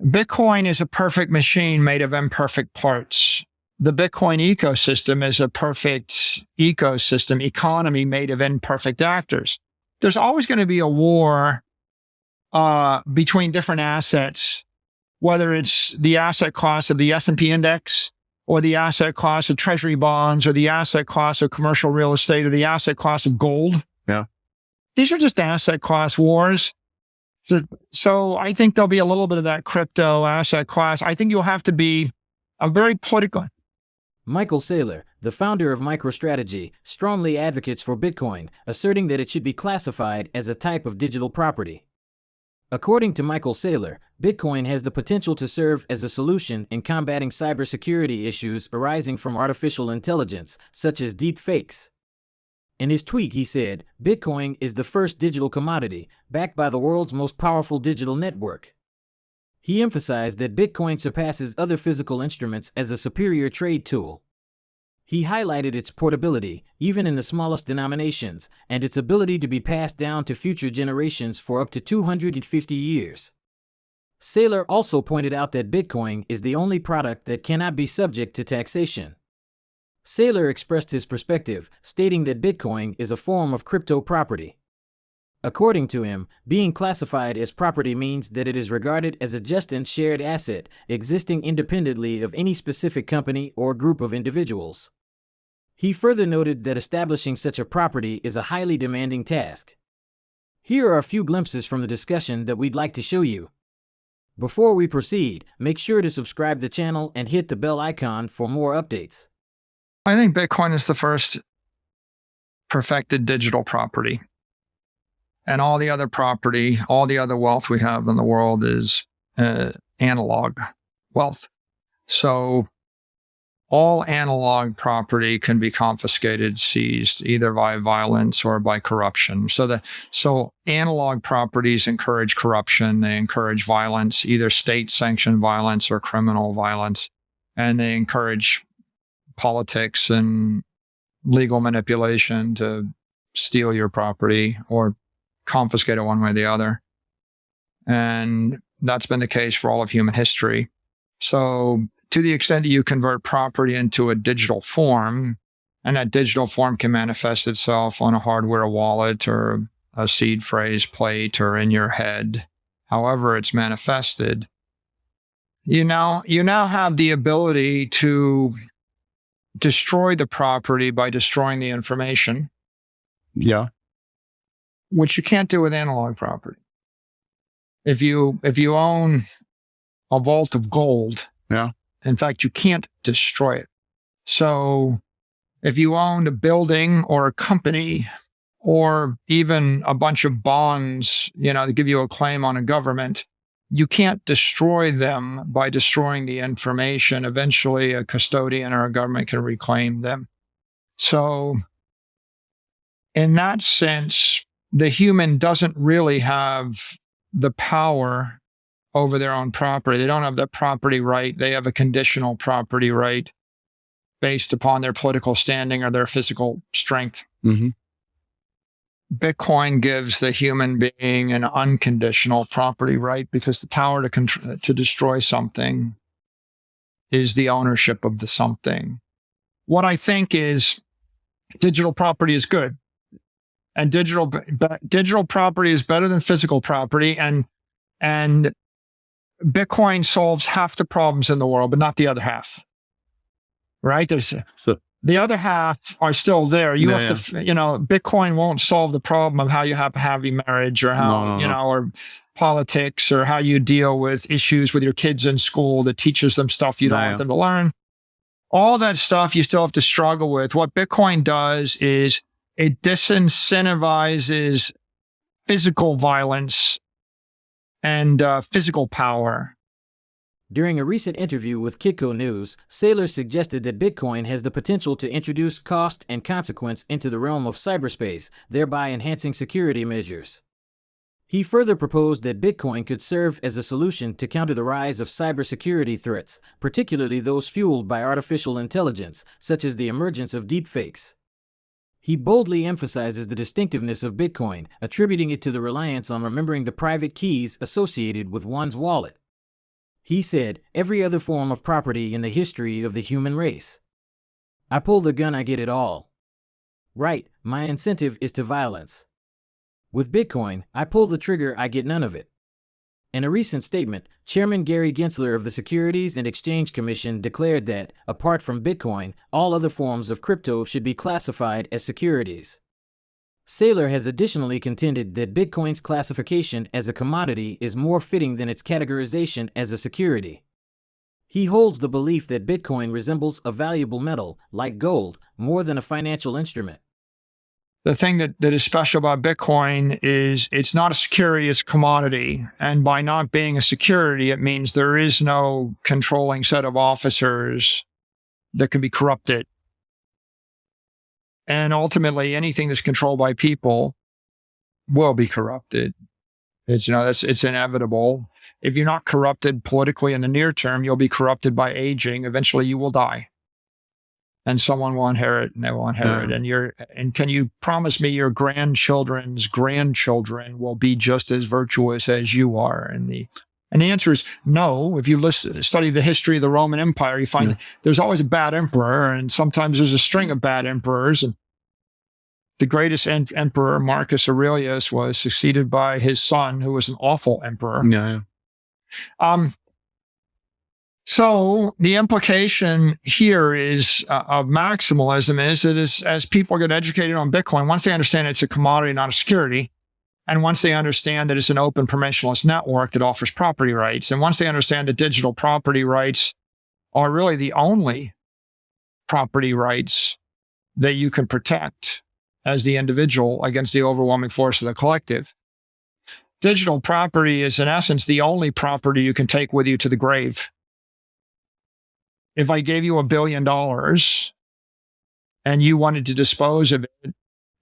Bitcoin is a perfect machine made of imperfect parts. The Bitcoin ecosystem is a perfect ecosystem, economy made of imperfect actors. There's always going to be a war between different assets, whether it's the asset class of the S&P index or the asset class of treasury bonds or the asset class of commercial real estate or the asset class of gold. Yeah. These are just asset class wars. So I think there'll be a little bit of that crypto asset class. I think you'll have to be a very political. Michael Saylor, the founder of MicroStrategy, strongly advocates for Bitcoin, asserting that it should be classified as a type of digital property. According to Michael Saylor, Bitcoin has the potential to serve as a solution in combating cybersecurity issues arising from artificial intelligence, such as deep fakes. In his tweet, he said, Bitcoin is the first digital commodity, backed by the world's most powerful digital network. He emphasized that Bitcoin surpasses other physical instruments as a superior trade tool. He highlighted its portability, even in the smallest denominations, and its ability to be passed down to future generations for up to 250 years. Saylor also pointed out that Bitcoin is the only product that cannot be subject to taxation. Saylor expressed his perspective, stating that Bitcoin is a form of crypto property. According to him, being classified as property means that it is regarded as a just and shared asset, existing independently of any specific company or group of individuals. He further noted that establishing such a property is a highly demanding task. Here are a few glimpses from the discussion that we'd like to show you. Before we proceed, make sure to subscribe to the channel and hit the bell icon for more updates. I think Bitcoin is the first perfected digital property. And all the other property, all the other wealth we have in the world is analog wealth. So all analog property can be confiscated, seized, either by violence or by corruption. So analog properties encourage corruption, they encourage violence, either state-sanctioned violence or criminal violence, and they encourage politics and legal manipulation to steal your property or confiscate it one way or the other. And that's been the case for all of human history. So to the extent that you convert property into a digital form, and that digital form can manifest itself on a hardware wallet or a seed phrase plate or in your head, however it's manifested, you now have the ability to destroy the property by destroying the information. Yeah. Which you can't do with analog property. If you own a vault of gold, yeah, in fact, you can't destroy it. So if you owned a building or a company or even a bunch of bonds, to give you a claim on a government, you can't destroy them by destroying the information. Eventually, a custodian or a government can reclaim them. So in that sense, the human doesn't really have the power over their own property. They don't have that property right. They have a conditional property right based upon their political standing or their physical strength. Mm-hmm. Bitcoin gives the human being an unconditional property right because the power to destroy something is the ownership of the something. What I think is digital property is good. And digital property is better than physical property. And Bitcoin solves half the problems in the world, but not the other half. Right? The other half are still there. Bitcoin won't solve the problem of how you have a happy marriage or how, or politics or how you deal with issues with your kids in school that teaches them stuff you don't want them to learn. All that stuff you still have to struggle with. What Bitcoin does is it disincentivizes physical violence and physical power. During a recent interview with Kitco News, Saylor suggested that Bitcoin has the potential to introduce cost and consequence into the realm of cyberspace, thereby enhancing security measures. He further proposed that Bitcoin could serve as a solution to counter the rise of cybersecurity threats, particularly those fueled by artificial intelligence, such as the emergence of deepfakes. He boldly emphasizes the distinctiveness of Bitcoin, attributing it to the reliance on remembering the private keys associated with one's wallet. He said, every other form of property in the history of the human race. I pull the gun, I get it all. Right, my incentive is to violence. With Bitcoin, I pull the trigger, I get none of it. In a recent statement, Chairman Gary Gensler of the Securities and Exchange Commission declared that, apart from Bitcoin, all other forms of crypto should be classified as securities. Saylor has additionally contended that Bitcoin's classification as a commodity is more fitting than its categorization as a security. He holds the belief that Bitcoin resembles a valuable metal, like gold, more than a financial instrument. The thing that is special about Bitcoin is it's not a security, it's a commodity. And by not being a security, it means there is no controlling set of officers that can be corrupted. And ultimately, anything that's controlled by people will be corrupted. It's inevitable. If you're not corrupted politically in the near term, you'll be corrupted by aging. Eventually, you will die. And someone will inherit, and they will inherit. And can you promise me your grandchildren's grandchildren will be just as virtuous as you are? And the answer is no. If you study the history of the Roman Empire, you find there's always a bad emperor, and sometimes there's a string of bad emperors. And the greatest emperor, Marcus Aurelius, was succeeded by his son, who was an awful emperor. So the implication here is of maximalism is that as people get educated on Bitcoin, once they understand it's a commodity, not a security, and once they understand that it's an open permissionless network that offers property rights, and once they understand that digital property rights are really the only property rights that you can protect as the individual against the overwhelming force of the collective, digital property is in essence the only property you can take with you to the grave. If I gave you $1 billion and you wanted to dispose of it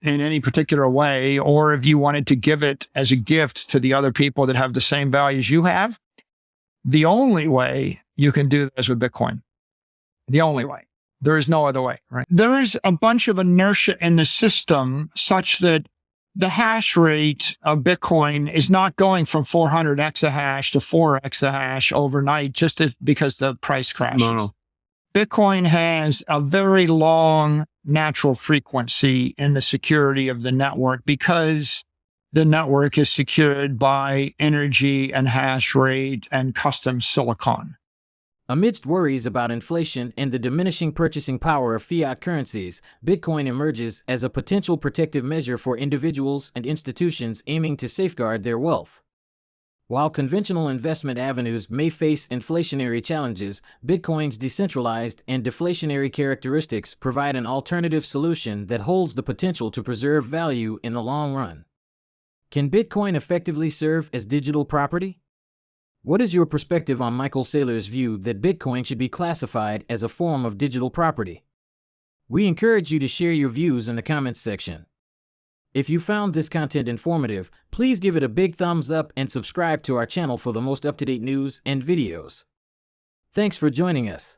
in any particular way, or if you wanted to give it as a gift to the other people that have the same values you have, the only way you can do that is with Bitcoin. The only way. There is no other way, right? There is a bunch of inertia in the system such that the hash rate of Bitcoin is not going from 400 exahash to 4 exahash overnight just because the price crashes. No. Bitcoin has a very long natural frequency in the security of the network because the network is secured by energy and hash rate and custom silicon. Amidst worries about inflation and the diminishing purchasing power of fiat currencies, Bitcoin emerges as a potential protective measure for individuals and institutions aiming to safeguard their wealth. While conventional investment avenues may face inflationary challenges, Bitcoin's decentralized and deflationary characteristics provide an alternative solution that holds the potential to preserve value in the long run. Can Bitcoin effectively serve as digital property? What is your perspective on Michael Saylor's view that Bitcoin should be classified as a form of digital property? We encourage you to share your views in the comments section. If you found this content informative, please give it a big thumbs up and subscribe to our channel for the most up-to-date news and videos. Thanks for joining us.